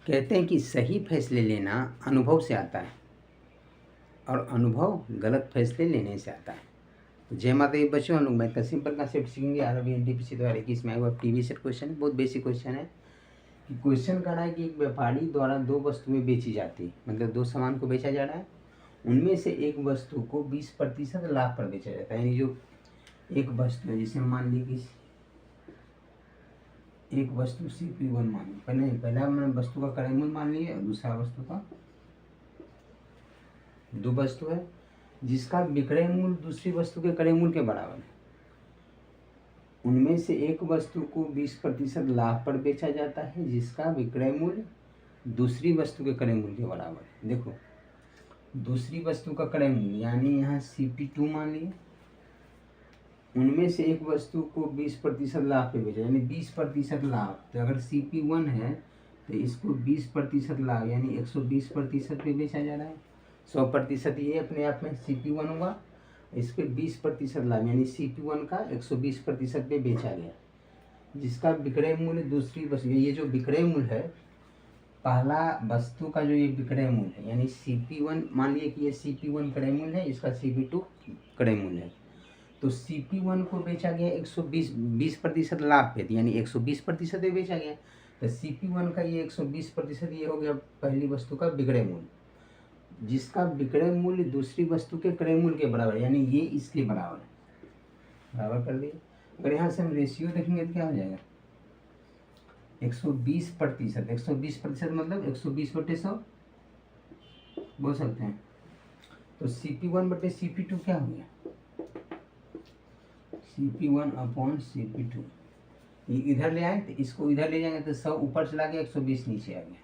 कहते हैं कि सही फैसले लेना अनुभव से आता है और अनुभव गलत फैसले लेने से आता है। तो जय माता दी बच्चों, हम लोग मैथ का सिंपल कंसेप्ट सीखेंगे। RRB NTPC 2021 में आया हुआ प्रीवियस ईयर क्वेश्चन है, बहुत बेसिक क्वेश्चन है। क्वेश्चन कह रहा है कि एक व्यापारी द्वारा दो वस्तुएं बेची जाती, मतलब दो सामान को बेचा जा रहा है, उनमें से एक वस्तु को 20% लाभ पर बेचा जाता है। यानी जो एक वस्तु है, जिसे मान ली कि एक वस्तु CP1 मान ली, पहला हमने वस्तु का क्रय मूल्य मान लिया और दूसरा वस्तु का, दो वस्तु है जिसका विक्रय मूल्य दूसरी वस्तु के क्रय मूल्य के बराबर है। उनमें से एक वस्तु को 20% लाभ पर बेचा जाता है जिसका विक्रय मूल्य दूसरी वस्तु के क्रय मूल्य के बराबर है। देखो, दूसरी वस्तु का क्रय मूल्य यानी यहाँ CP2 मान लिए, उनमें से एक वस्तु को 20% लाभ पे बेचा, यानी 20% लाभ। तो अगर CP1 है तो इसको 20% लाभ यानी 120% पे बेचा जा रहा है। 100% ये अपने आप में CP1 होगा, इस पर 20% लाभ यानी CP1 का 120% पे बेचा गया, जिसका विक्रय मूल्य दूसरी वस्तु, ये जो विक्रय मूल्य है, पहला वस्तु का जो ये विक्रय मूल्य है यानी CP1, मान लिया कि ये CP1 क्रय मूल्य है, इसका CP2 क्रय मूल्य है। तो CP1 को बेचा गया 20% लाभ पे, यानी 120% पे बेचा गया। तो CP1 का ये 120% ये हो गया पहली वस्तु का विक्रय मूल्य, जिसका विक्रय मूल्य दूसरी वस्तु के क्रय मूल्य के बराबर, यानी ये इसके बराबर है। बराबर कर दिए। अगर यहाँ से हम रेशियो देखेंगे तो क्या हो जाएगा, 120%। 120% मतलब 120/100 बोल सकते हैं। तो CP1/CP2 क्या हो गया, CP1/CP2। ये इधर ले आए तो इसको इधर ले जाएंगे तो 100 ऊपर चला गया, 120 नीचे आ गया,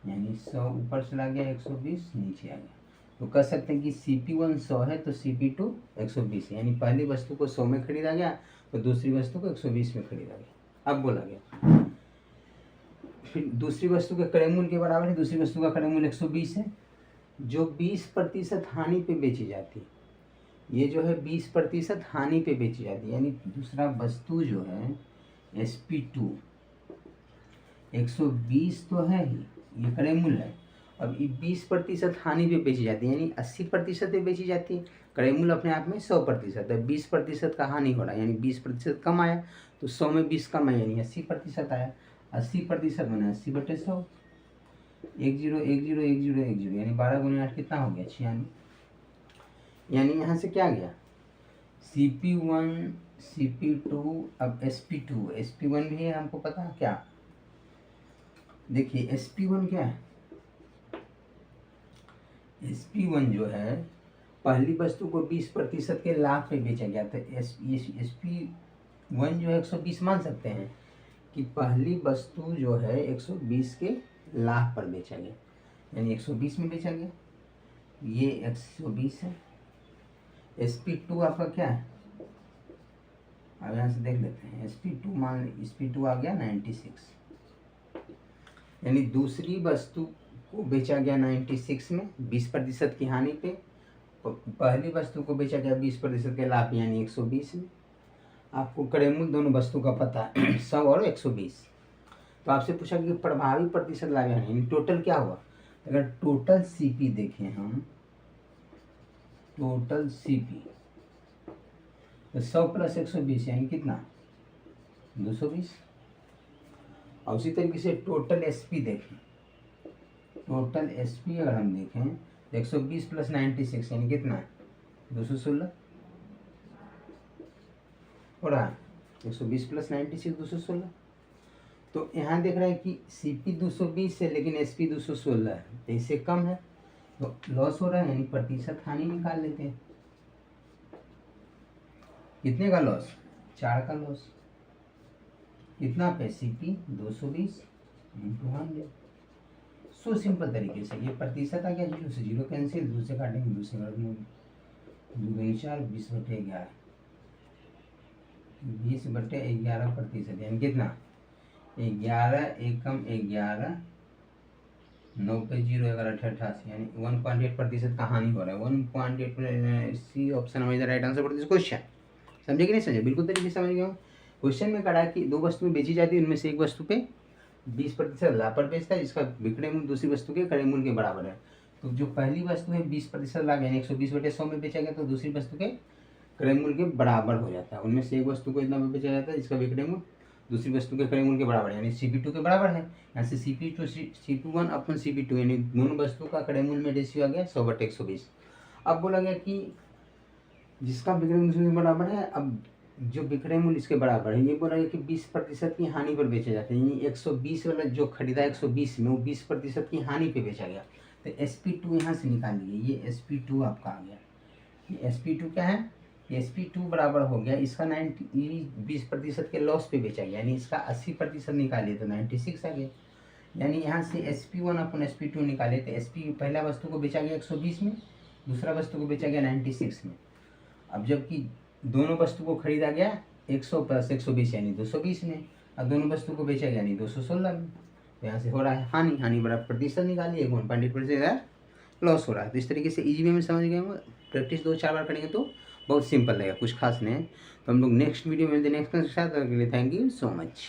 यानी 100 ऊपर चला गया, 120 नीचे आ गया। तो कह सकते हैं कि CP1 100 है तो CP2 120 है, यानी पहली वस्तु को 100 में खरीदा गया तो दूसरी वस्तु को 120 में खरीदा गया। अब बोला गया फिर दूसरी वस्तु के क्रय मूल्य के बराबर है, दूसरी वस्तु का क्रय मूल्य 120 है, जो 20% हानि पे बेची जाती है। ये जो है 20% हानि पे बेची जाती है, यानी दूसरा वस्तु जो है SP2 120 तो है ही, ये क्रय मूल्य है। अब ये 20% हानि पे बेची जाती है, यानी 80% पे बेची जाती है। क्रय मूल्य अपने आप में 100% है, 20% का हानि हो रहा है, यानी 20% कम आया तो 100 में 20 कम आया, यानी 80% आया। 80% बना 80/100, 10 यानी 12 × 8 कितना हो गया, 96। यानी यहाँ से क्या गया, CP1 CP2, अब SP1 भी है, हमको पता है क्या। देखिए SP1 क्या है, SP1 जो है पहली वस्तु को 20% के लाभ पे बेचा गया था। SP1 जो है 120 मान सकते हैं कि पहली वस्तु जो है 120 के लाभ पर बेचा गया, यानी 120 में बेचा गया, ये 120 है। SP2 आपका क्या है, अब यहाँ से देख लेते हैं। SP2 आ गया 96, यानी दूसरी वस्तु को बेचा गया 96 में 20% की हानि पे, पहली वस्तु को बेचा गया 20% के लाभ यानी 120 में। आपको क्रय मूल्य दोनों वस्तु का पता है 100 और 120। तो आपसे पूछा कि प्रभावी प्रतिशत लाभ यानी टोटल क्या हुआ। अगर टोटल CP देखें हम, टोटल CP तो 100 + 120 यानी कितना, 220। और उसी तरीके से टोटल SP देखें, टोटल SP अगर हम देखें तो 120 + 96 यानी कितना है, 216 हो रहा है। 120 + 96 216। तो यहाँ देख रहे हैं कि CP 220 है लेकिन SP 216 है, तो इससे कम है, तो लॉस हो रहा है, यानी प्रतिशत हानि निकाल लेते हैं। कितने का लॉस, 4 का लॉस। कितना पे, CP 220 × 100। सो सिंपल तरीके से ये प्रतिशत आ गया, 0 से 0 कैंसिल, 2 से काटेंगे, 2 से काट देंगे, 2 × 4 20/11, 20/11%, यानी कितना, 11 एकम 11, 9 पे 0 11 88, यानी 1.8% का हानि हो रहा है। 1.8, सी ऑप्शन हमारा right answer for this question. समझे कि नहीं समझे, बिल्कुल तरीके से समझ गए। क्वेश्चन में कहा कि दो वस्तुएं बेची जाती है, उनमें से एक वस्तु पे 20% लाभ पर बेचता है जिसका विक्रय मूल्य दूसरी वस्तु के क्रय मूल्य के बराबर है। तो जो पहली वस्तु है 20% लाभ यानी 120/100 में बेचा गया तो दूसरी वस्तु के क्रय मूल्य के बराबर हो जाता है। उनमें से एक वस्तु को इतना में बेचा जाता है जिसका विक्रय मूल्य दूसरी वस्तु के क्रय मूल्य के बराबर है यानी CP2 के बराबर है। यहाँ से CP1 अपन CP2 यानी दोनों वस्तु का क्रय मूल्य में रेशियो आ गया 100/120। अब बोला गया कि जिसका विक्रय मूल्य दूसरे के बराबर है, अब जो विक्रय मूल्य इसके बराबर है ये बोला गया कि 20% की हानि पर बेचा जाता है यानी 120 वाला जो खरीदा 120 में वो 20% की हानि पे बेचा गया। तो SP2 यहाँ से निकाल लीजिए, ये SP2 आपका आ गया। ये SP2 क्या है, SP2 बराबर हो गया इसका 20% के लॉस पे बेचा गया यानी इसका 80% निकालिए तो 96 आ गया। यानी यहाँ से SP1 अपन SP2 निकाले तो SP पहला वस्तु को बेचा गया 120 में, दूसरा वस्तु को बेचा गया 96 में। अब जबकि दोनों वस्तु को खरीदा गया 100 + 120 यानी 220 में, और दोनों वस्तु को बेचा गया यानी 216 में। तो यहाँ से हो रहा है हानि बराबर प्रतिशत निकालिए 1.8% लॉस हो रहा है। तो इस तरीके से इजी वे में समझ गए हम। प्रैक्टिस 2-4 बार करेंगे तो बहुत सिंपल लगेगा, कुछ खास नहीं है। तो हम लोग नेक्स्ट वीडियो में नेक्स्ट के साथ, थैंक यू सो मच।